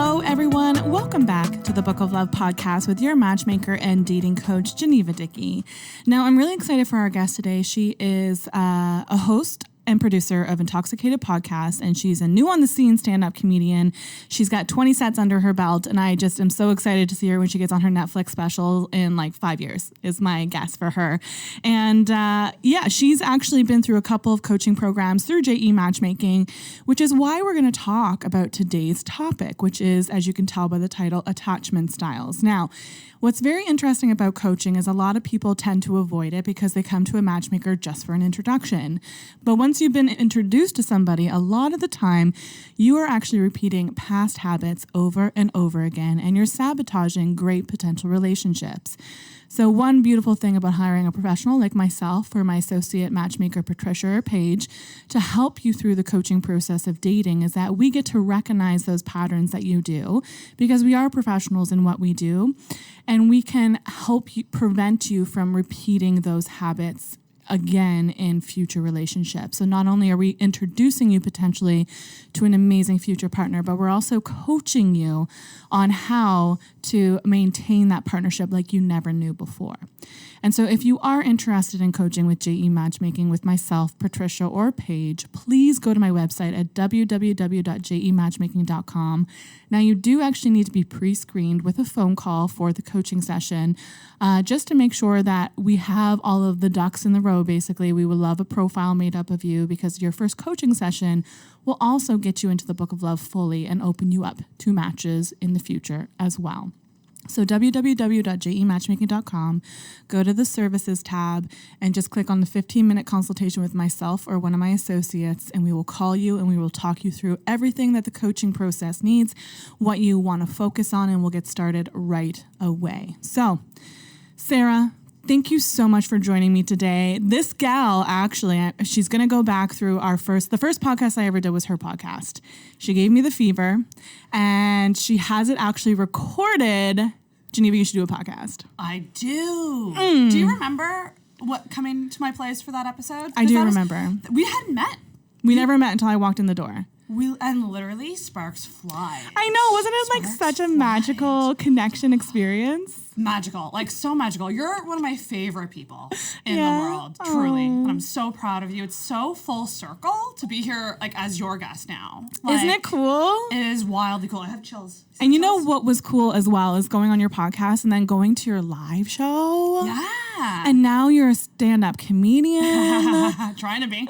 Hello, everyone. Welcome back to the Book of Love podcast with your matchmaker and dating coach, Geneva Dickey. Now, I'm really excited for our guest today. She is a host and producer of Intoxicated Podcast, and she's a new on the scene stand-up comedian. She's got 20 sets under her belt, and I just am so excited to see her when she gets on her Netflix special in like 5 years is my guess for her. And she's actually been through a couple of coaching programs through JE Matchmaking, which is why we're going to talk about today's topic, which is, as you can tell by the title, attachment styles. Now, what's very interesting about coaching is a lot of people tend to avoid it because they come to a matchmaker just for an introduction. But once you've been introduced to somebody, a lot of the time you are actually repeating past habits over and over again, and you're sabotaging great potential relationships. So one beautiful thing about hiring a professional like myself or my associate matchmaker, Patricia or Paige, to help you through the coaching process of dating is that we get to recognize those patterns that you do because we are professionals in what we do, and we can help you prevent you from repeating those habits again in future relationships. So not only are we introducing you potentially to an amazing future partner, but we're also coaching you on how to maintain that partnership like you never knew before. And so if you are interested in coaching with JE Matchmaking with myself, Patricia, or Paige, please go to my website at www.jematchmaking.com. Now, you do actually need to be pre-screened with a phone call for the coaching session, just to make sure that we have all of the ducks in the row. Basically, we would love a profile made up of you because your first coaching session will also get you into the Book of Love fully and open you up to matches in the future as well. So www.jematchmaking.com, go to the services tab and just click on the 15-minute consultation with myself or one of my associates, and we will call you and we will talk you through everything that the coaching process needs, what you want to focus on, and we'll get started right away. So, Sarah, thank you so much for joining me today. This gal, actually, she's going to go back through the first podcast I ever did was her podcast. She gave me the fever, and she has it actually recorded. Geneva, you should do a podcast. I do. Do you remember what coming to my place for that episode? I do remember. We hadn't met. We never met until I walked in the door. And literally sparks fly. I know. Wasn't it like such a magical connection experience? Magical, like so magical. You're one of my favorite people in the world, truly. And I'm so proud of you. It's so full circle to be here like as your guest now. Like, isn't it cool? It is wildly cool. I have chills. And you know what was cool as well is going on your podcast and then going to your live show. Yeah. And now you're a stand-up comedian. Trying to be.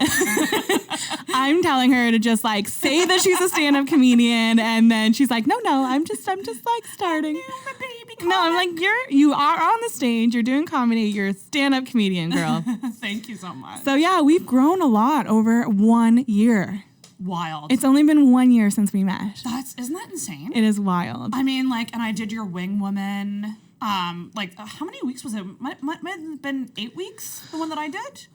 I'm telling her to just like say that she's a stand-up comedian, and then she's like, no, I'm just like starting. No, I'm like, you are on the stage, you're doing comedy, you're a stand-up comedian, girl. Thank you so much. So yeah, we've grown a lot over 1 year. Wild. It's only been 1 year since we met. Isn't that insane? It is wild. I mean, like, and I did your Wing Woman. How many weeks was it? Might have been 8 weeks, the one that I did?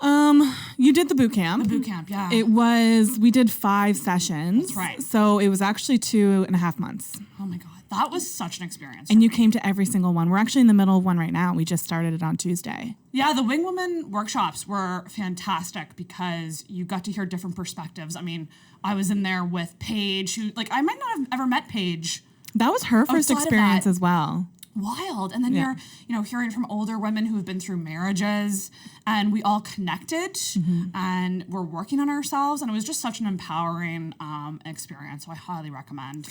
You did the boot camp. The boot camp, yeah. We did 5 sessions. That's right. So it was actually 2.5 months. Oh my God. That was such an experience. And you came to every single one. We're actually in the middle of one right now. We just started it on Tuesday. Yeah, the Wing Woman workshops were fantastic because you got to hear different perspectives. I mean, I was in there with Paige, who, like, I might not have ever met Paige. That was her first experience as well. Wild. And then you're, hearing from older women who've been through marriages, and we all connected and we're working on ourselves. And it was just such an empowering experience. So I highly recommend.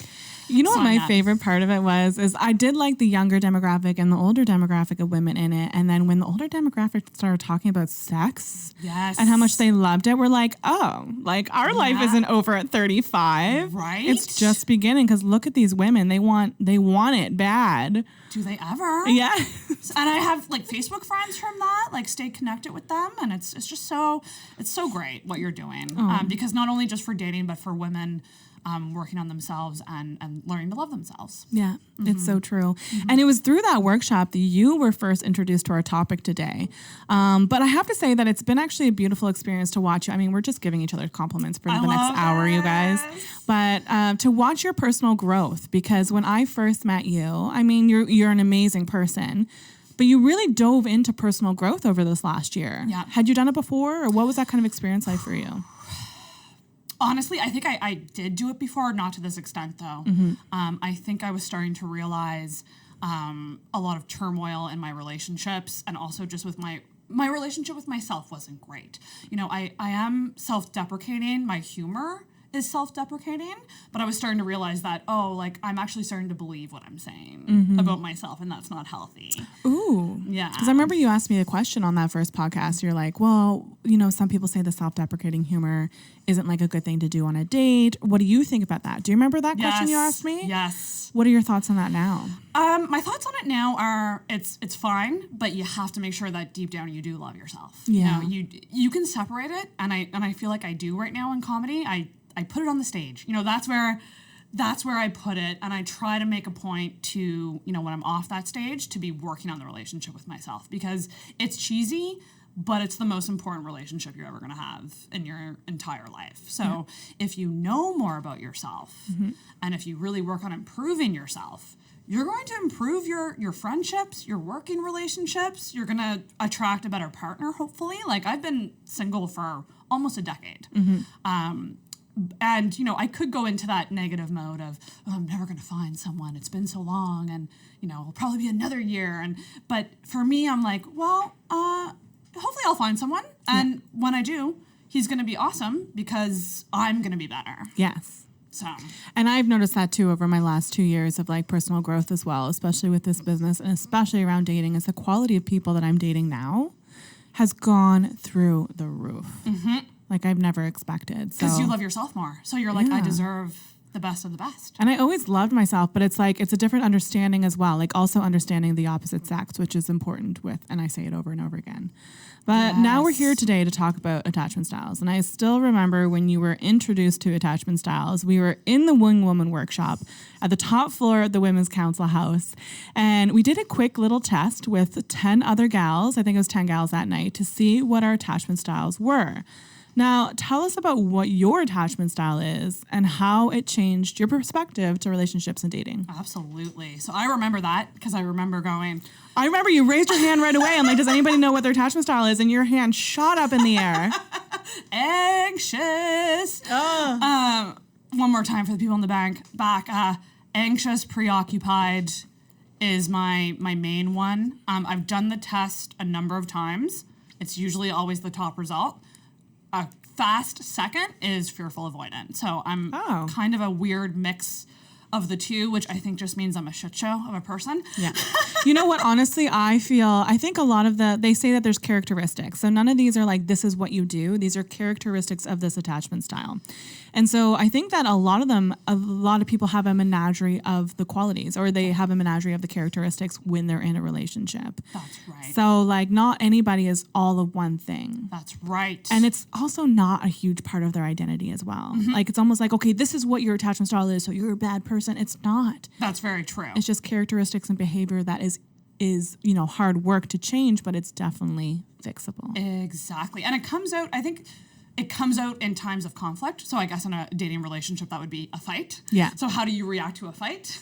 You know what my favorite part of it is I did like the younger demographic and the older demographic of women in it. And then when the older demographic started talking about sex and how much they loved it, we're like, oh, like our life isn't over at 35. Right. It's just beginning, because look at these women. They want it bad. Do they ever? Yeah. And I have like Facebook friends from that, like stay connected with them. And it's just so great what you're doing. Because not only just for dating, but for women working on themselves and learning to love themselves. Yeah, it's so true. And it was through that workshop that you were first introduced to our topic today. But I have to say that it's been actually a beautiful experience to watch you. I mean, we're just giving each other compliments for the next hour, you guys. But to watch your personal growth, because when I first met you, I mean, you're an amazing person. But you really dove into personal growth over this last year. Yeah. Had you done it before, or what was that kind of experience like for you? Honestly, I think I did do it before, not to this extent though. I think I was starting to realize a lot of turmoil in my relationships, and also just with my relationship with myself wasn't great. I am self-deprecating. My humor is self-deprecating, but I was starting to realize that, I'm actually starting to believe what I'm saying about myself, and that's not healthy. Ooh. Yeah. Because I remember you asked me a question on that first podcast. You're like, well, some people say the self-deprecating humor isn't like a good thing to do on a date. What do you think about that? Do you remember that question you asked me? Yes. What are your thoughts on that now? My thoughts on it now are it's fine, but you have to make sure that deep down you do love yourself. Yeah. You can separate it, and I feel like I do right now in comedy. I put it on the stage. That's where I put it, and I try to make a point to, when I'm off that stage, to be working on the relationship with myself, because it's cheesy, but it's the most important relationship you're ever going to have in your entire life. So if you know more about yourself, and if you really work on improving yourself, you're going to improve your friendships, your working relationships. You're going to attract a better partner, hopefully. Like, I've been single for almost a decade. And, I could go into that negative mode of, I'm never going to find someone. It's been so long, and, it'll probably be another year. But for me, I'm like, well, hopefully I'll find someone. And when I do, he's going to be awesome, because I'm going to be better. Yes. So. And I've noticed that too over my last 2 years of personal growth as well, especially with this business, and especially around dating, is the quality of people that I'm dating now has gone through the roof. Like I've never expected. Because you love yourself more. So you're like, I deserve the best of the best. And I always loved myself, but it's a different understanding as well. Like also understanding the opposite sex, which is important and I say it over and over again. But now we're here today to talk about attachment styles. And I still remember when you were introduced to attachment styles, we were in the Wing Woman workshop at the top floor of the Women's Council House. And we did a quick little test with 10 other gals. I think it was 10 gals that night, to see what our attachment styles were. Now, tell us about what your attachment style is and how it changed your perspective to relationships and dating. Absolutely. So I remember that, because I remember you raised your hand right away. I'm like, does anybody know what their attachment style is? And your hand shot up in the air. Anxious. One more time for the people in the back. Anxious, preoccupied is my main one. I've done the test a number of times. It's usually always the top result. A fast second is fearful avoidant. So I'm kind of a weird mix of the two, which I think just means I'm a shit show of a person. Yeah. You know what? Honestly, I think a lot of they say that there's characteristics. So none of these are like, this is what you do. These are characteristics of this attachment style. And so I think that a lot of people have a menagerie of the qualities, or they have a menagerie of the characteristics when they're in a relationship. That's right. So not anybody is all of one thing. That's right. And it's also not a huge part of their identity as well. It's almost like, okay, this is what your attachment style is, so you're a bad person. It's not. That's very true. It's just characteristics and behavior that is hard work to change, but it's definitely fixable. Exactly. And I think it comes out in times of conflict. So I guess in a dating relationship, that would be a fight. Yeah. So how do you react to a fight?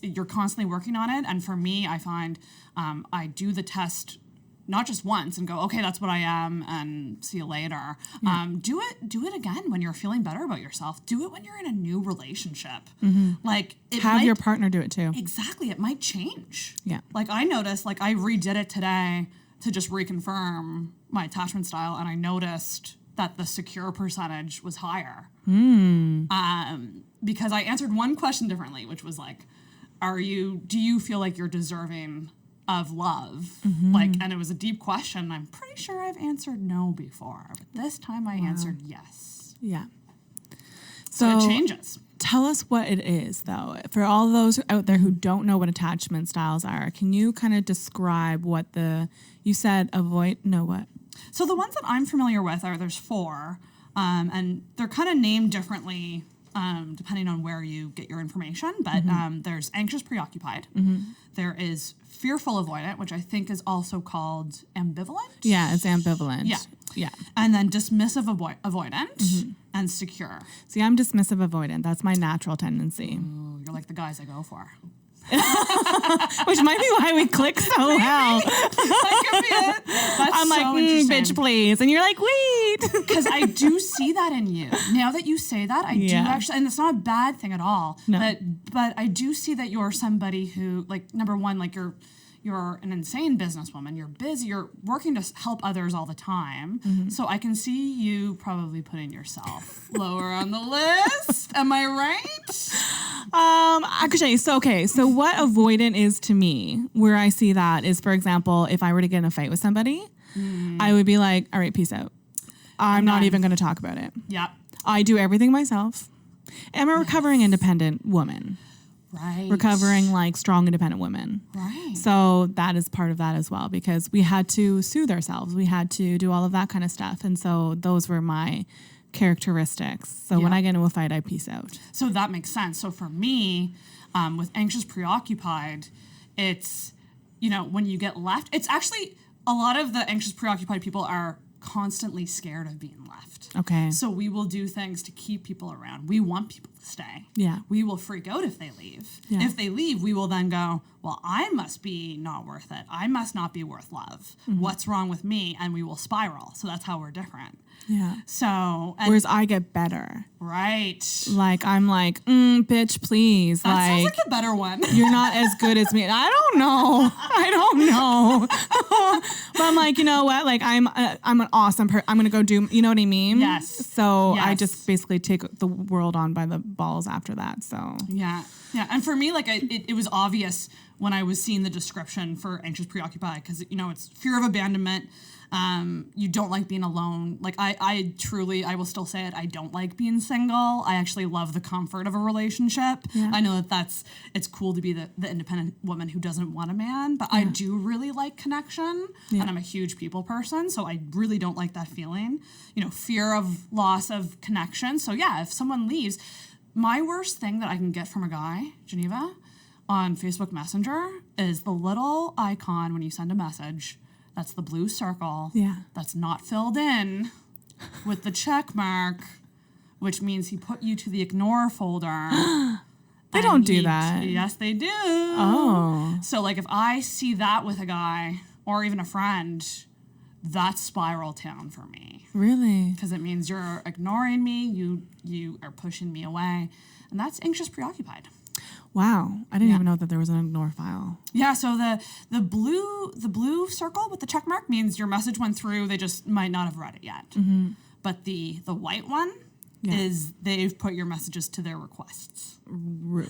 You're constantly working on it. And for me, I find I do the test not just once and go, okay, that's what I am, and see you later. Yeah. Do it again when you're feeling better about yourself. Do it when you're in a new relationship. Have your partner do it too. Exactly. It might change. Yeah. I noticed, I redid it today to just reconfirm my attachment style, and I noticed that the secure percentage was higher. Because I answered one question differently, which was do you feel like you're deserving of love? And it was a deep question. I'm pretty sure I've answered no before, but this time I answered yes. Yeah. So it changes. Tell us what it is, though. For all those out there who don't know what attachment styles are, can you kind of describe what you said what? So the ones that I'm familiar with there's 4, and they're kind of named differently depending on where you get your information. But there's anxious preoccupied. There is fearful avoidant, which I think is also called ambivalent. Yeah, it's ambivalent. Yeah. And then dismissive avoidant and secure. See, I'm dismissive avoidant. That's my natural tendency. Ooh, you're like the guys I go for. Which might be why we click so well. That could be it. That's I'm like, so interesting. bitch, please. And you're like, wait. Because I do see that in you. Now that you say that, I do actually, and it's not a bad thing at all. No. But I do see that you're somebody who, like, number one, like you're an insane businesswoman. You're busy. You're working to help others all the time. Mm-hmm. So I can see you probably putting yourself lower on the list. Am I right? Actually, so what avoidant is to me, where I see that is, for example, if I were to get in a fight with somebody, I would be like, all right, peace out. I'm not even going to talk about it. Yeah. I do everything myself. I'm a recovering independent woman. Right. Recovering, like, strong, independent women. Right. So that is part of that as well, because we had to soothe ourselves. We had to do all of that kind of stuff. And so those were my characteristics. So when I get into a fight, I peace out. So that makes sense. So for me, with anxious preoccupied, it's, when you get left, it's actually a lot of the anxious preoccupied people are constantly scared of being left. Okay. So we will do things to keep people around. We want people to stay. Yeah. We will freak out if they leave. Yeah. If they leave, we will then go, well, I must be not worth it. I must not be worth love. Mm-hmm. What's wrong with me? And we will spiral. So that's how we're different. Yeah. So. Whereas I get better. Right. Like, I'm like, bitch, please. That sounds like the better one. You're not as good as me. I don't know. But I'm like, you know what? Like, I'm an awesome person. I'm going to go do, you know what I mean? Yes. So yes. I just basically take the world on by the balls after that. So. Yeah. Yeah. And for me, like, it was obvious when I was seeing the description for anxious preoccupied, because, it's fear of abandonment. You don't like being alone. Like, I truly, I will still say it, I don't like being single. I actually love the comfort of a relationship. Yeah. I know it's cool to be the independent woman who doesn't want a man, but I do really like connection, and I'm a huge people person, so I really don't like that feeling, fear of loss of connection. So yeah, if someone leaves, my worst thing that I can get from a guy, Geneva, on Facebook Messenger is the little icon when you send a message. That's the blue circle. Yeah. That's not filled in with the check mark, which means he put you to the ignore folder. They don't do that. Yes, they do. Oh. So, like, if I see that with a guy or even a friend, that's spiral town for me. Really? Because it means you're ignoring me, you are pushing me away, and that's anxious preoccupied. Wow, I didn't even know that there was an ignore file. Yeah, so the blue circle with the check mark means your message went through. They just might not have read it yet. Mm-hmm. But the white one is they've put your messages to their requests. Rude.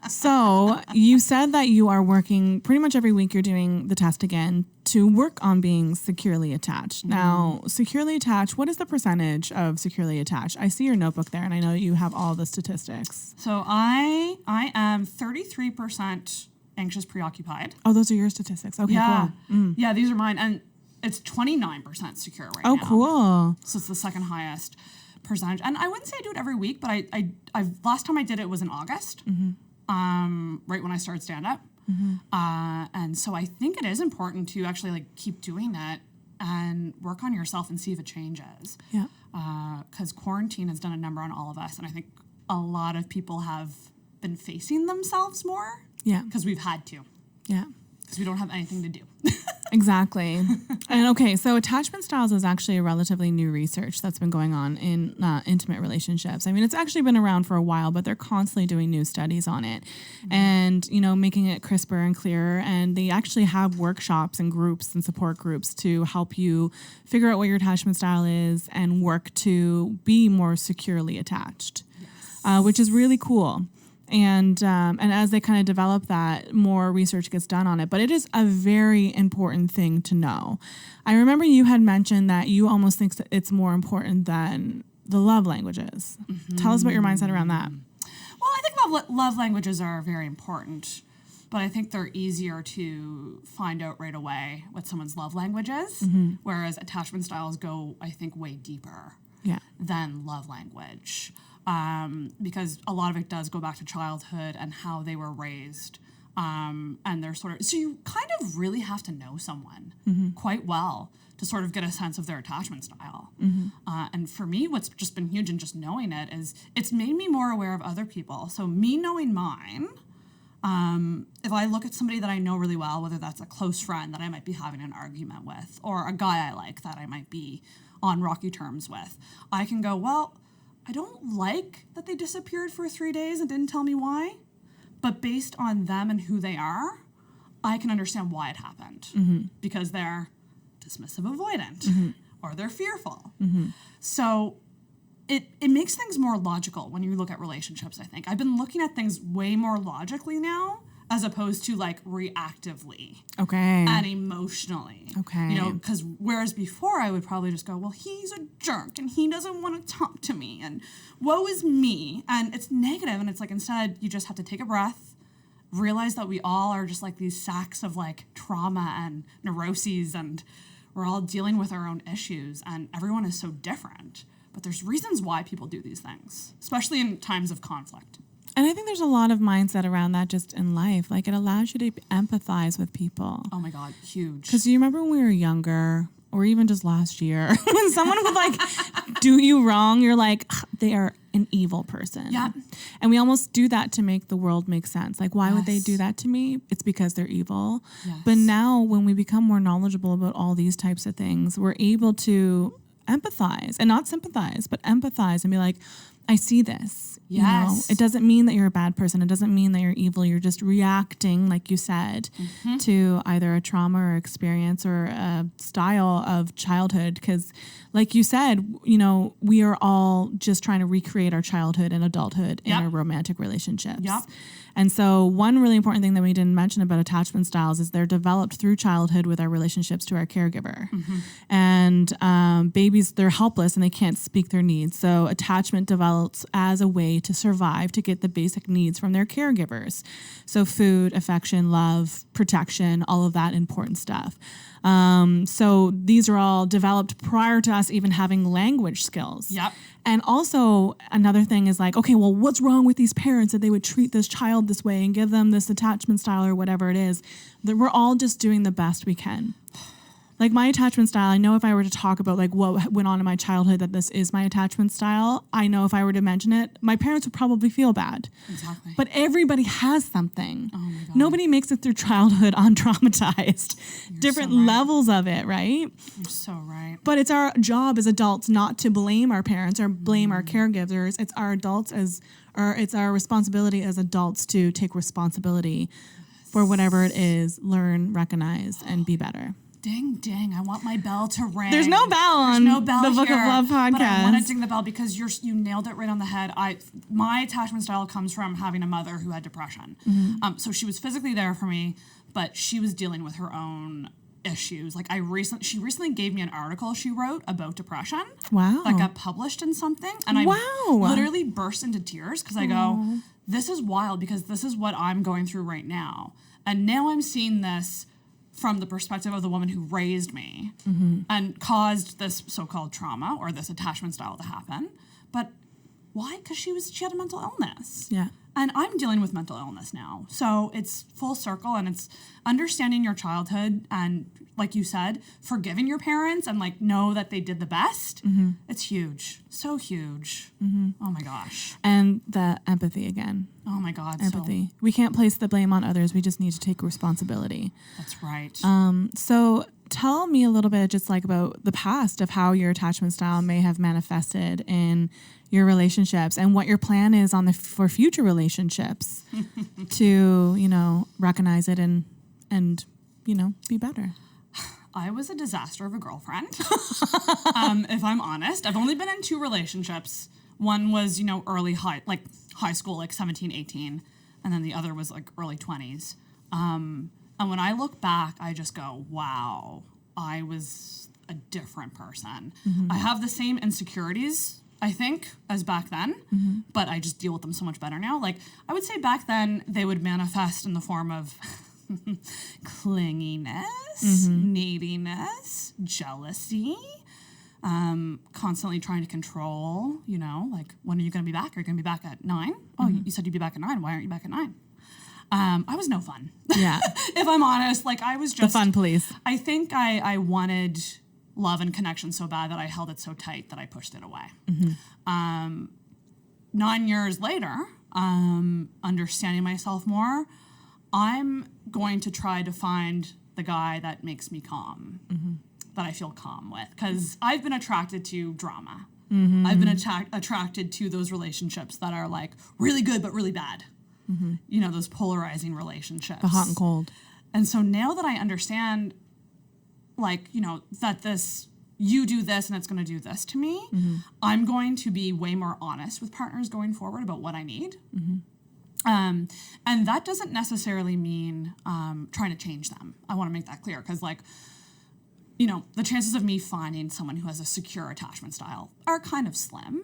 So you said that you are working pretty much every week. You're doing the test again to work on being securely attached. Mm-hmm. Now, securely attached, what is the percentage of securely attached? I see your notebook there, and I know you have all the statistics. So I am 33% anxious preoccupied. Oh, those are your statistics. Okay, yeah. cool. Mm. Yeah, these are mine. And it's 29% secure right now. Oh, cool. So it's the second highest percentage. And I wouldn't say I do it every week, but I last time I did it was in August. Mm-hmm. Right when I started stand-up. Mm-hmm. And so I think it is important to actually keep doing it and work on yourself and see if it changes. Yeah. Because quarantine has done a number on all of us. And I think a lot of people have been facing themselves more. Yeah. Because we've had to. Yeah. Because we don't have anything to do. Exactly. And okay, so attachment styles is actually a relatively new research that's been going on in intimate relationships. I mean, it's actually been around for a while, but they're constantly doing new studies on it and, making it crisper and clearer. And they actually have workshops and groups and support groups to help you figure out what your attachment style is and work to be more securely attached, which is really cool. And as they kind of develop that, more research gets done on it. But it is a very important thing to know. I remember you had mentioned that you almost think that it's more important than the love languages. Mm-hmm. Tell us about your mindset around that. Well, I think love languages are very important, but I think they're easier to find out right away what someone's love language is, whereas attachment styles go, I think, way deeper than love language. Because a lot of it does go back to childhood and how they were raised. And they're so you kind of really have to know someone quite well to sort of get a sense of their attachment style. Mm-hmm. And for me, what's just been huge in just knowing it is it's made me more aware of other people. So me knowing mine, if I look at somebody that I know really well, whether that's a close friend that I might be having an argument with, or a guy I like that I might be on rocky terms with, I can go, well, I don't like that they disappeared for 3 days and didn't tell me why, but based on them and who they are, I can understand why it happened. Mm-hmm. Because they're dismissive avoidant, mm-hmm. or they're fearful. Mm-hmm. So it makes things more logical when you look at relationships, I think. I've been looking at things way more logically now as opposed to like reactively. Okay. And emotionally. Okay. You know, because whereas before I would probably just go, well, he's a jerk and he doesn't want to talk to me and woe is me. And it's negative. And it's like instead you just have to take a breath, realize that we all are just like these sacks of like trauma and neuroses and we're all dealing with our own issues and everyone is so different. But there's reasons why people do these things, especially in times of conflict. And I think there's a lot of mindset around that just in life. Like it allows you to empathize with people. Oh my God, huge. Because you remember when we were younger, or even just last year, when someone would like do you wrong, you're like, they are an evil person. Yeah. And we almost do that to make the world make sense. Like, why would they do that to me? It's because they're evil. Yes. But now when we become more knowledgeable about all these types of things, we're able to empathize and not sympathize, but empathize and be like, I see this. Yes. You know, it doesn't mean that you're a bad person. It doesn't mean that you're evil. You're just reacting, like you said, mm-hmm. to either a trauma or experience or a style of childhood. Because like you said, you know, we are all just trying to recreate our childhood and adulthood in our romantic relationships. Yep. And so one really important thing that we didn't mention about attachment styles is they're developed through childhood with our relationships to our caregiver. Mm-hmm. And babies, they're helpless and they can't speak their needs. So attachment develops as a way to survive, to get the basic needs from their caregivers. So food, affection, love, protection, all of that important stuff. So these are all developed prior to us even having language skills. Yep. And also another thing is like, okay, well, what's wrong with these parents that they would treat this child this way and give them this attachment style or whatever it is? That we're all just doing the best we can. Like my attachment style, I know if I were to talk about like what went on in my childhood, that this is my attachment style, I know if I were to mention it, my parents would probably feel bad. Exactly. But everybody has something. Oh my God. Nobody makes it through childhood untraumatized. Different so right. levels of it, right? You're so right. But it's our job as adults not to blame our parents or blame our caregivers. It's our it's our responsibility as adults to take responsibility for whatever it is, learn, recognize, and be better. Ding, ding. I want my bell to ring. There's no bell on the Book of Love podcast. But I want to ding the bell because you nailed it right on the head. My attachment style comes from having a mother who had depression. Mm-hmm. So she was physically there for me, but she was dealing with her own issues. Like she recently gave me an article she wrote about depression. Wow. That got published in something. And I literally burst into tears because I go, this is wild because this is what I'm going through right now. And now I'm seeing this from the perspective of the woman who raised me and caused this so-called trauma or this attachment style to happen. But why? Because she had a mental illness. Yeah. And I'm dealing with mental illness now. So it's full circle and it's understanding your childhood and, like you said, forgiving your parents and like know that they did the best. Mm-hmm. It's huge. So huge. Mm-hmm. Oh my gosh. And the empathy again. Oh my God. Empathy. We can't place the blame on others. We just need to take responsibility. That's right. So tell me a little bit just like about the past of how your attachment style may have manifested in your relationships and what your plan is for future relationships to, recognize it and be better. I was a disaster of a girlfriend. If I'm honest, I've only been in 2 relationships. One was, early high school, like 17, 18. And then the other was like early 20s. And when I look back, I just go, wow, I was a different person. Mm-hmm. I have the same insecurities, I think, as back then, but I just deal with them so much better now. Like, I would say back then, they would manifest in the form of clinginess, neediness, jealousy, constantly trying to control, like, when are you going to be back? Are you going to be back at 9? Oh, you said you'd be back at 9. Why aren't you back at 9? I was no fun. Yeah. If I'm honest, like I was just... The fun police. I think I wanted love and connection so bad that I held it so tight that I pushed it away. 9 years later, understanding myself more, I'm going to try to find the guy that makes me calm, that I feel calm with. Because I've been attracted to drama. I've been attracted to those relationships that are like really good but really bad. You know, those polarizing relationships. The hot and cold. And so now that I understand, like, you know, that you do this and it's going to do this to me, I'm going to be way more honest with partners going forward about what I need. And that doesn't necessarily mean trying to change them. I want to make that clear because, like, you know, the chances of me finding someone who has a secure attachment style are kind of slim,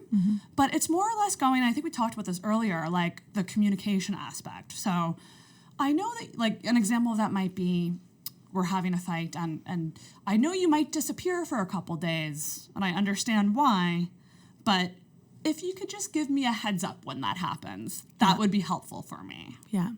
but it's more or less going, I think we talked about this earlier, like the communication aspect. So I know that, like, an example of that might be we're having a fight and I know you might disappear for a couple days and I understand why, but if you could just give me a heads up when that happens, that would be helpful for me. Yeah.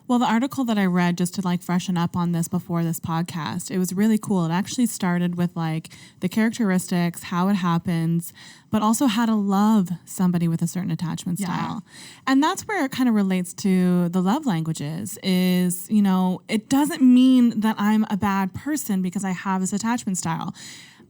Well, the article that I read just to like freshen up on this before this podcast, it was really cool. It actually started with like the characteristics, how it happens, but also how to love somebody with a certain attachment style. And that's where it kind of relates to the love languages is, you know, it doesn't mean that I'm a bad person because I have this attachment style.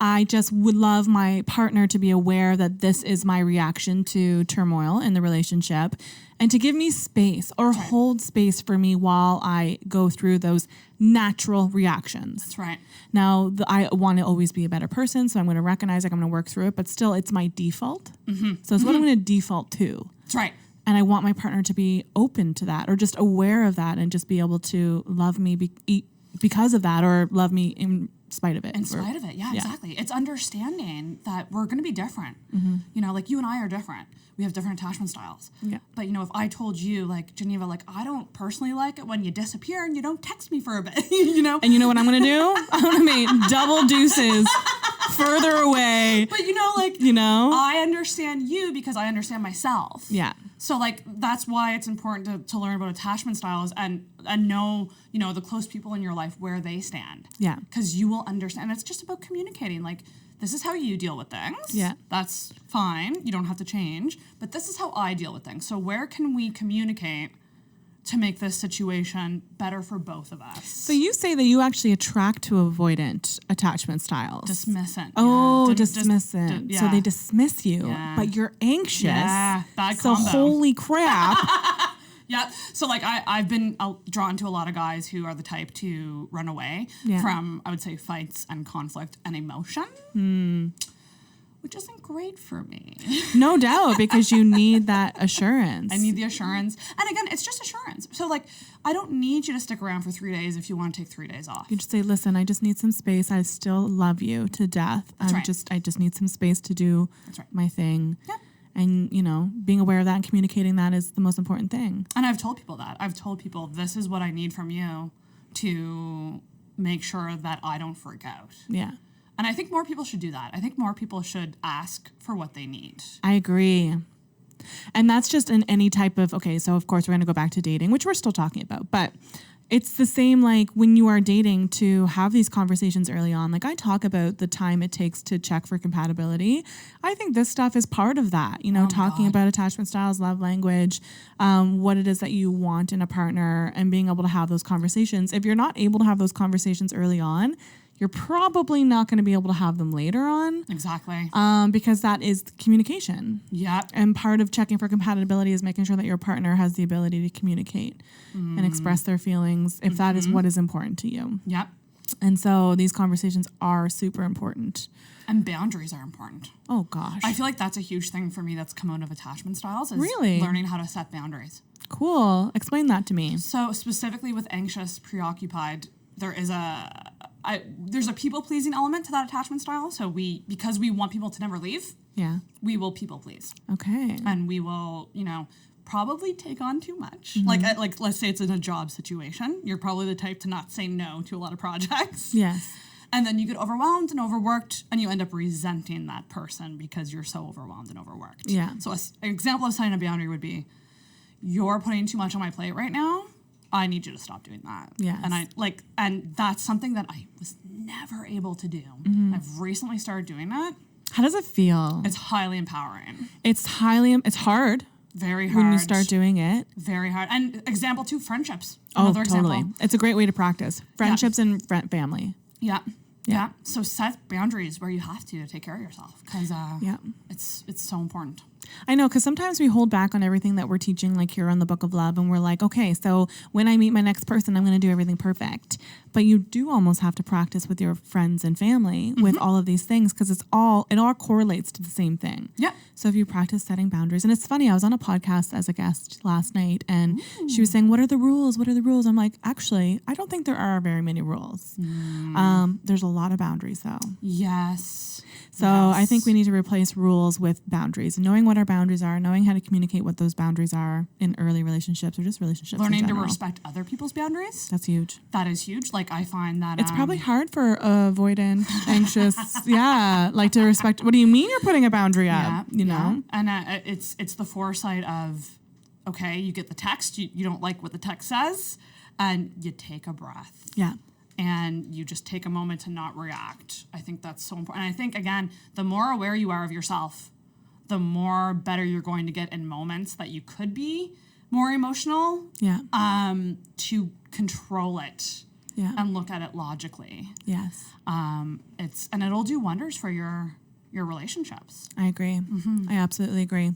I just would love my partner to be aware that this is my reaction to turmoil in the relationship and to give me space or hold space for me while I go through those natural reactions. That's right. Now, I want to always be a better person, so I'm going to recognize like I'm going to work through it, but still it's my default. So it's what I'm going to default to. That's right. And I want my partner to be open to that or just aware of that and just be able to love me because of that or love me in spite of it. In spite of it, yeah, exactly. It's understanding that we're going to be different. You know, like you and I are different. We have different attachment styles. Yeah. But, you know, if I told you, like, Geneva, like, I don't personally like it when you disappear and you don't text me for a bit, you know? And you know what I'm going to do? I'm going to make double deuces further away. But, you know, like, you know, I understand you because I understand myself. Yeah. So, like, that's why it's important to learn about attachment styles and know, you know, the close people in your life where they stand. Yeah. Because you will understand. And it's just about communicating. Like, this is how you deal with things. Yeah. That's fine. You don't have to change. But this is how I deal with things. So where can we communicate to make this situation better for both of us? So you say that you actually attract to avoidant attachment styles. Dismissant. Oh, yeah. dismissant. Yeah. So they dismiss you, but you're anxious. Yeah, bad so combo. Holy crap. Yeah. So, like, I've been drawn to a lot of guys who are the type to run away from, I would say, fights and conflict and emotion, which isn't great for me. No doubt, because you need that assurance. I need the assurance. And again, it's just assurance. So, like, I don't need you to stick around for 3 days if you want to take 3 days off. You just say, listen, I just need some space. I still love you to death. That's right. I just need some space to do my thing. Yeah. And, you know, being aware of that and communicating that is the most important thing. And I've told people that. I've told people, this is what I need from you to make sure that I don't freak out. Yeah. And I think more people should do that. I think more people should ask for what they need. I agree. And that's just in any type of, okay, so of course we're going to go back to dating, which we're still talking about, but it's the same like when you are dating to have these conversations early on. Like I talk about the time it takes to check for compatibility. I think this stuff is part of that, you know, talking about attachment styles, love language, what it is that you want in a partner and being able to have those conversations. If you're not able to have those conversations early on, you're probably not going to be able to have them later on. Exactly. Because that is communication. Yeah. And part of checking for compatibility is making sure that your partner has the ability to communicate and express their feelings if that is what is important to you. Yep. And so these conversations are super important. And boundaries are important. Oh, gosh. I feel like that's a huge thing for me that's come out of attachment styles is really learning how to set boundaries. Cool. Explain that to me. So specifically with anxious, preoccupied, there's a people-pleasing element to that attachment style. So because we want people to never leave, we will people please. Okay. And we will, you know, probably take on too much. Like let's say it's in a job situation. You're probably the type to not say no to a lot of projects. Yes. And then you get overwhelmed and overworked, and you end up resenting that person because you're so overwhelmed and overworked. Yeah. So an example of setting a boundary would be, you're putting too much on my plate right now. I need you to stop doing that. Yes. And that's something that I was never able to do. I've recently started doing that. How does it feel? It's highly empowering. It's hard. Very hard. When you start doing it. Very hard. And example 2, friendships. Another example. It's a great way to practice. Friendships and family. Yeah. So set boundaries where you have to take care of yourself because it's so important. I know, because sometimes we hold back on everything that we're teaching, like here on the Book of Love, and we're like, okay, so when I meet my next person, I'm going to do everything perfect. But you do almost have to practice with your friends and family with all of these things because it all correlates to the same thing. Yeah. So if you practice setting boundaries, and it's funny, I was on a podcast as a guest last night, and she was saying, what are the rules? What are the rules? I'm like, actually, I don't think there are very many rules. There's a lot of boundaries, though. Yes. So I think we need to replace rules with boundaries, knowing what our boundaries are, knowing how to communicate what those boundaries are in early relationships or just relationships. Learning to respect other people's boundaries. That's huge. That is huge. Like I find that it's probably hard for avoidant, anxious. Like to respect. What do you mean you're putting a boundary up? You know, and it's the foresight of, okay, you get the text, you don't like what the text says, and you take a breath. Yeah. And you just take a moment to not react. I think that's so important. And I think, again, the more aware you are of yourself, the more better you're going to get in moments that you could be more emotional. Yeah. To control it. Yeah. And look at it logically. Yes. And it'll do wonders for your relationships. I agree. I absolutely agree.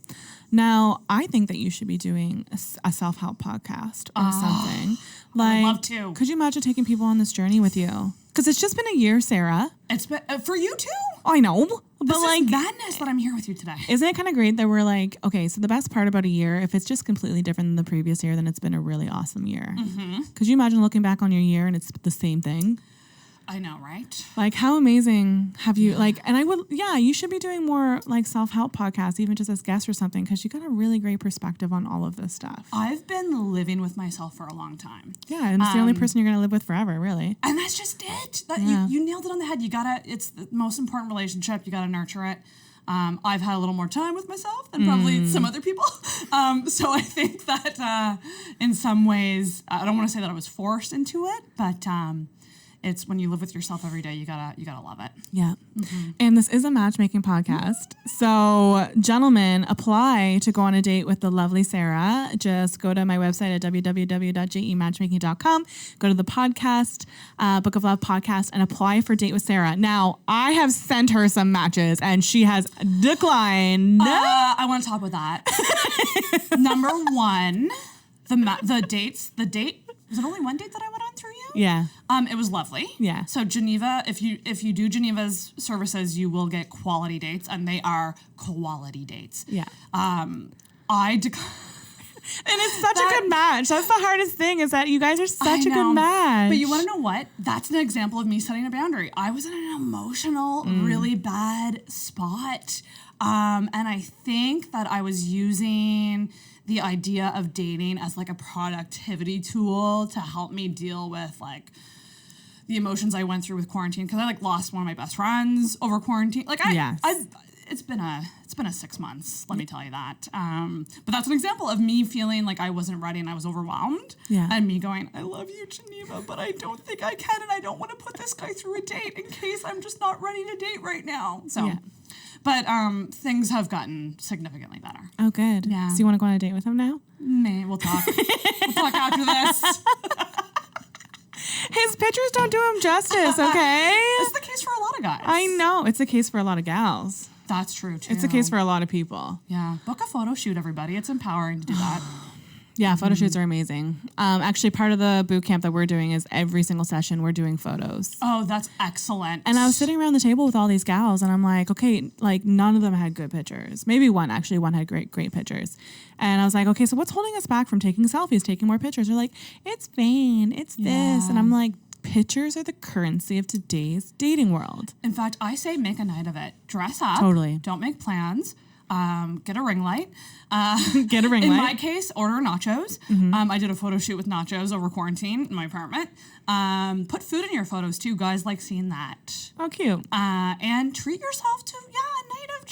Now, I think that you should be doing a self-help podcast or something. I would love to. Could you imagine taking people on this journey with you? Because it's just been a year, Sarah. It's been for you too. I know, but this is madness that I'm here with you today. Isn't it kind of great that we're like, okay, so the best part about a year, if it's just completely different than the previous year, then it's been a really awesome year. Could you imagine looking back on your year and it's the same thing? I know, right? Like, how amazing have you, and I would, you should be doing more, like, self-help podcasts, even just as guests or something, because you got a really great perspective on all of this stuff. I've been living with myself for a long time. Yeah, and it's the only person you're going to live with forever, really. And that's just it. You nailed it on the head. It's the most important relationship. You got to nurture it. I've had a little more time with myself than probably some other people. So I think that in some ways, I don't want to say that I was forced into it, but it's when you live with yourself every day, you gotta love it. Yeah. And this is a matchmaking podcast. So gentlemen, apply to go on a date with the lovely Sarah. Just go to my website at www.jematchmaking.com. Go to the podcast, Book of Love podcast, and apply for Date with Sarah. Now, I have sent her some matches and she has declined. I want to talk about that. Number one, the date, was it only one date that I went on through you? Yeah. It was lovely. Yeah. So Geneva, if you do Geneva's services, you will get quality dates, and they are quality dates. Yeah. And it's such a good match. That's the hardest thing is that you guys are such a good match. But you want to know what? That's an example of me setting a boundary. I was in an emotional, really bad spot. And I think that I was using the idea of dating as like a productivity tool to help me deal with like the emotions I went through with quarantine. Cause I like lost one of my best friends over quarantine. Like it's been a 6 months, let me tell you that. But that's an example of me feeling like I wasn't ready and I was overwhelmed. Yeah. And me going, I love you, Geneva, but I don't think I can. And I don't want to put this guy through a date in case I'm just not ready to date right now. So, but things have gotten significantly better. Oh, good. Yeah. So you want to go on a date with him now? Nah, we'll talk. We'll talk after this. His pictures don't do him justice, okay? It's the case for a lot of guys. I know. It's the case for a lot of gals. That's true, too. It's the case for a lot of people. Yeah. Book a photo shoot, everybody. It's empowering to do that. Yeah, photo shoots are amazing. Actually, part of the boot camp that we're doing is every single session we're doing photos. Oh, that's excellent. And I was sitting around the table with all these gals, and I'm like, okay, like none of them had good pictures. Maybe one, actually. One had great pictures. And I was like, okay, so what's holding us back from taking selfies, taking more pictures? They're like, it's vain, it's this. And I'm like, pictures are the currency of today's dating world. In fact, I say make a night of it. Dress up. Totally. Don't make plans. Get a ring light. Get a ring light. In my case, order nachos. I did a photo shoot with nachos over quarantine in my apartment. Put food in your photos too. Guys like seeing that. Oh, cute. And treat yourself to a night of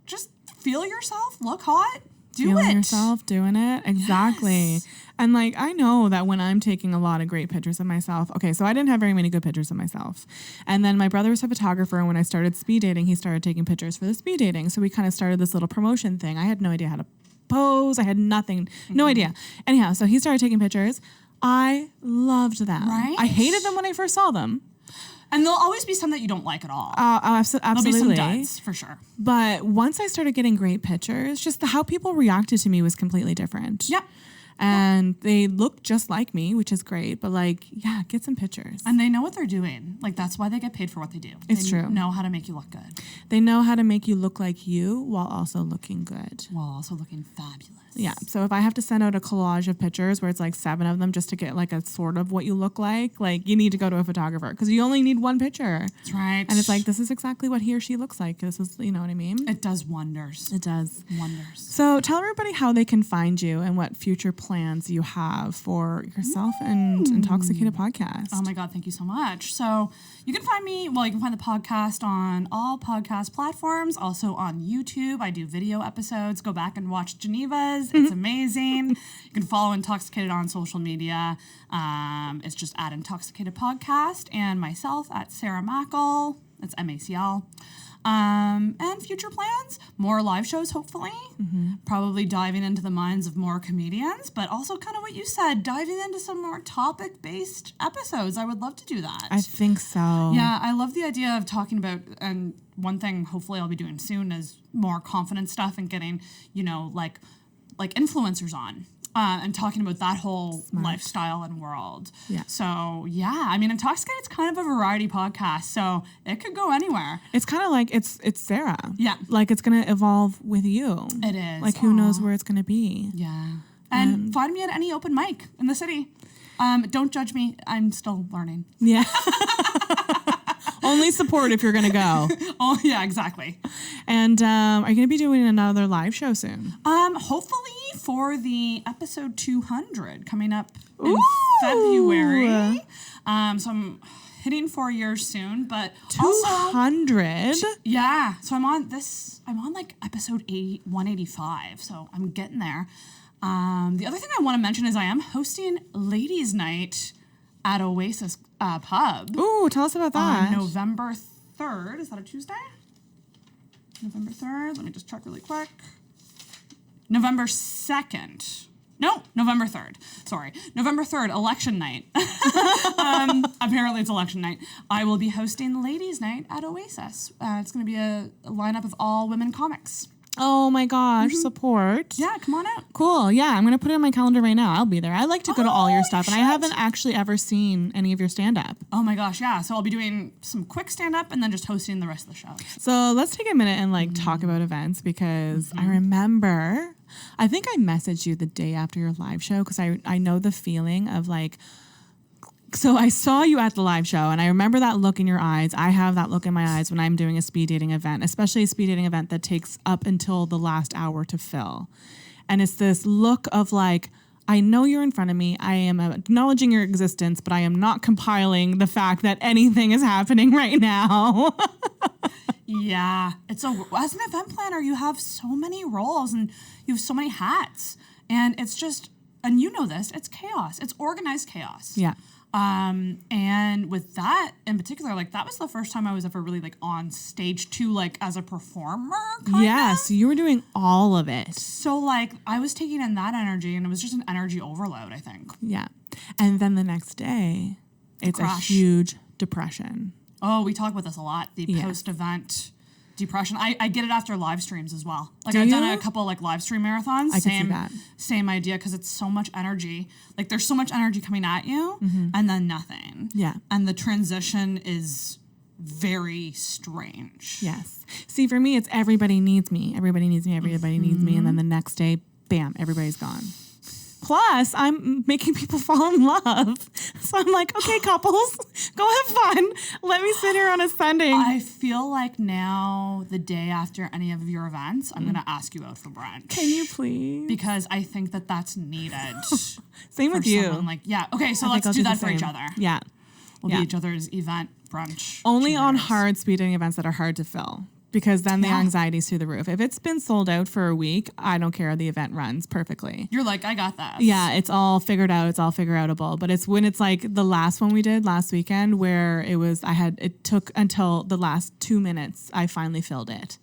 just feel yourself, look hot. feeling yourself, doing it. Exactly. Yes. And like, I know that when I'm taking a lot of great pictures of myself, okay, so I didn't have very many good pictures of myself. And then my brother was a photographer. And when I started speed dating, he started taking pictures for the speed dating. So we kind of started this little promotion thing. I had no idea how to pose. I had nothing, no idea. Anyhow, so he started taking pictures. I loved them. Right? I hated them when I first saw them. And there'll always be some that you don't like at all. Absolutely. There'll be some duds, for sure. But once I started getting great pictures, just how people reacted to me was completely different. Yep. And they look just like me, which is great. But like, yeah, get some pictures. And they know what they're doing. Like, that's why they get paid for what they do. It's true. They know how to make you look good. They know how to make you look like you while also looking good. While also looking fabulous. Yeah. So if I have to send out a collage of pictures where it's like 7 of them just to get like a sort of what you look like you need to go to a photographer because you only need one picture. That's right. And it's like, this is exactly what he or she looks like. This is, you know what I mean? It does wonders. It does. Wonders. So tell everybody how they can find you and what future plans you have for yourself and Intoxicated Podcast. Oh my God, thank you so much. So you can find me, you can find the podcast on all podcast platforms, also on YouTube. I do video episodes. Go back and watch Geneva's. It's amazing. You can follow Intoxicated on social media. It's just at Intoxicated Podcast, and myself at Sarah Mackel. That's MACL. And future plans, more live shows, hopefully. Probably diving into the minds of more comedians, but also kind of what you said, diving into some more topic-based episodes. I would love to do that. I think so. Yeah, I love the idea of talking about, and one thing hopefully I'll be doing soon is more confidence stuff and getting, like influencers on. And talking about that whole lifestyle and world. Yeah. So, yeah. I mean, Intoxicated's kind of a variety podcast, so it could go anywhere. It's kind of like it's Sarah. Yeah. Like, it's going to evolve with you. It is. Like, who knows where it's going to be. Yeah. And find me at any open mic in the city. Don't judge me. I'm still learning. Yeah. Only support if you're going to go. Oh, yeah, exactly. And are you going to be doing another live show soon? Hopefully for the episode 200 coming up in February. So I'm hitting 4 years soon, but 200? Yeah. So I'm on like episode 185. So I'm getting there. The other thing I want to mention is I am hosting Ladies' Night at Oasis Pub. Ooh, tell us about that. On November 3rd. Is that a Tuesday? November 3rd. Let me just check really quick. November 2nd. No, November 3rd. Sorry. November 3rd, election night. Apparently it's election night. I will be hosting Ladies' Night at Oasis. It's going to be a lineup of all women comics. Oh my gosh, support. Yeah, come on out. Cool. Yeah, I'm going to put it on my calendar right now. I'll be there. I like to go to all your stuff, and I haven't actually ever seen any of your stand-up. Oh my gosh, yeah. So I'll be doing some quick stand-up and then just hosting the rest of the show. So let's take a minute and talk about events because I remember, I think I messaged you the day after your live show because I know the feeling of so I saw you at the live show and I remember that look in your eyes. I have that look in my eyes when I'm doing a speed dating event, especially a speed dating event that takes up until the last hour to fill. And it's this look of I know you're in front of me. I am acknowledging your existence, but I am not compiling the fact that anything is happening right now. Yeah. As an event planner, you have so many roles and you have so many hats. And it's just, and you know this, it's chaos. It's organized chaos. Yeah. And with that in particular, that was the first time I was ever really on stage too, as a performer. Yes, you were doing all of it. So I was taking in that energy and it was just an energy overload, I think. Yeah. And then the next day, it's a huge depression. Oh, we talk about this a lot. The post-event depression. I get it after live streams as well. I've done a couple live stream marathons. I can see that. Same idea because it's so much energy. There's so much energy coming at you and then nothing. Yeah. And the transition is very strange. Yes. See, for me, it's everybody needs me. Everybody needs me. Everybody needs me. And then the next day, bam, everybody's gone. Plus, I'm making people fall in love. So I'm like, okay, couples, go have fun. Let me sit here on a Sunday. I feel like now, the day after any of your events, I'm going to ask you out for brunch. Can you please? Because I think that that's needed. Same with you. Okay, so let's do that for each other. Yeah. We'll be each other's event brunch. Only on hard speeding events that are hard to fill. because then the anxiety's through the roof. If it's been sold out for a week, I don't care. The event runs perfectly. You're like, I got that. Yeah, it's all figured out. It's all figure outable. But it's when it's like the last one we did last weekend where it took until the last 2 minutes, I finally filled it.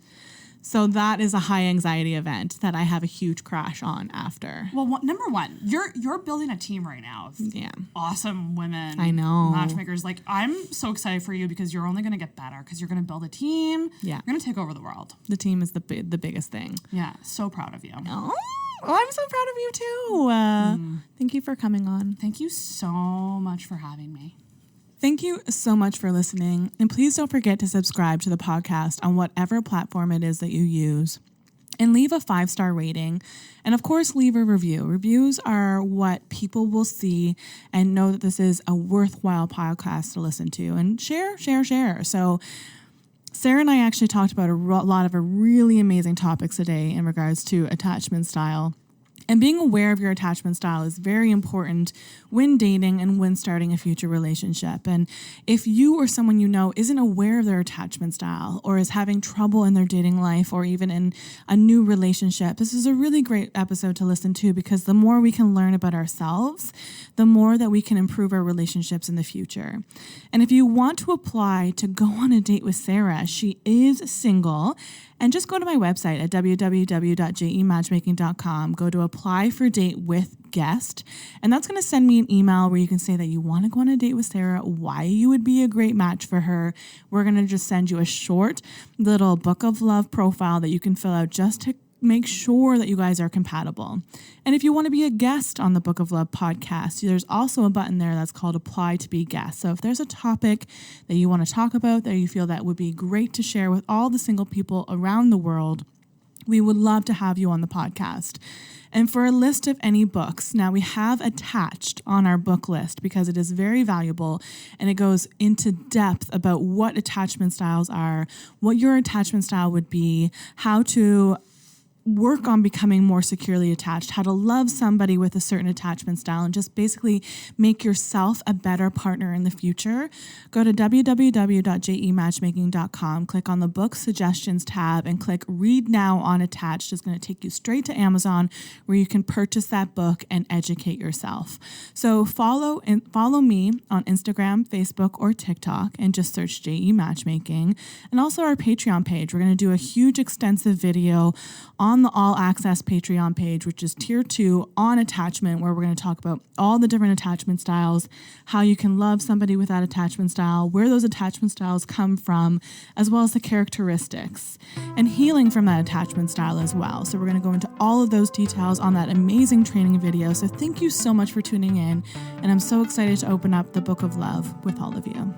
So that is a high anxiety event that I have a huge crash on after. Well, number one, you're building a team right now of awesome women. I know. Matchmakers. Like, I'm so excited for you because you're only going to get better because you're going to build a team. Yeah. You're going to take over the world. The team is the biggest thing. Yeah. So proud of you. Oh, I'm so proud of you too. Thank you for coming on. Thank you so much for having me. Thank you so much for listening. And please don't forget to subscribe to the podcast on whatever platform it is that you use. And leave a 5-star rating. And of course, leave a review. Reviews are what people will see and know that this is a worthwhile podcast to listen to. And share. So Sarah and I actually talked about a lot of really amazing topics today in regards to attachment style. And being aware of your attachment style is very important when dating and when starting a future relationship. And if you or someone you know isn't aware of their attachment style or is having trouble in their dating life or even in a new relationship, this is a really great episode to listen to because the more we can learn about ourselves, the more that we can improve our relationships in the future. And if you want to apply to go on a date with Sarah, she is single. And just go to my website at www.jematchmaking.com. Go to apply for date with guest. And that's going to send me an email where you can say that you want to go on a date with Sarah, why you would be a great match for her. We're going to just send you a short little book of love profile that you can fill out just to make sure that you guys are compatible. And if you want to be a guest on the Book of Love podcast, there's also a button there that's called Apply to be Guest. So if there's a topic that you want to talk about that you feel that would be great to share with all the single people around the world, we would love to have you on the podcast. And for a list of any books, now we have attached on our book list because it is very valuable and it goes into depth about what attachment styles are, what your attachment style would be, how to work on becoming more securely attached, how to love somebody with a certain attachment style, and just basically make yourself a better partner in the future. Go to www.jematchmaking.com, click on the book suggestions tab, and click Read Now on Attached. It's going to take you straight to Amazon where you can purchase that book and educate yourself. So follow me on Instagram, Facebook, or TikTok, and just search JE Matchmaking. And also our Patreon page. We're going to do a huge extensive video on the All Access Patreon page, which is Tier 2 on attachment, where we're going to talk about all the different attachment styles, how you can love somebody with that attachment style, where those attachment styles come from, as well as the characteristics, and healing from that attachment style as well. So we're going to go into all of those details on that amazing training video. So thank you so much for tuning in, and I'm so excited to open up the Book of Love with all of you.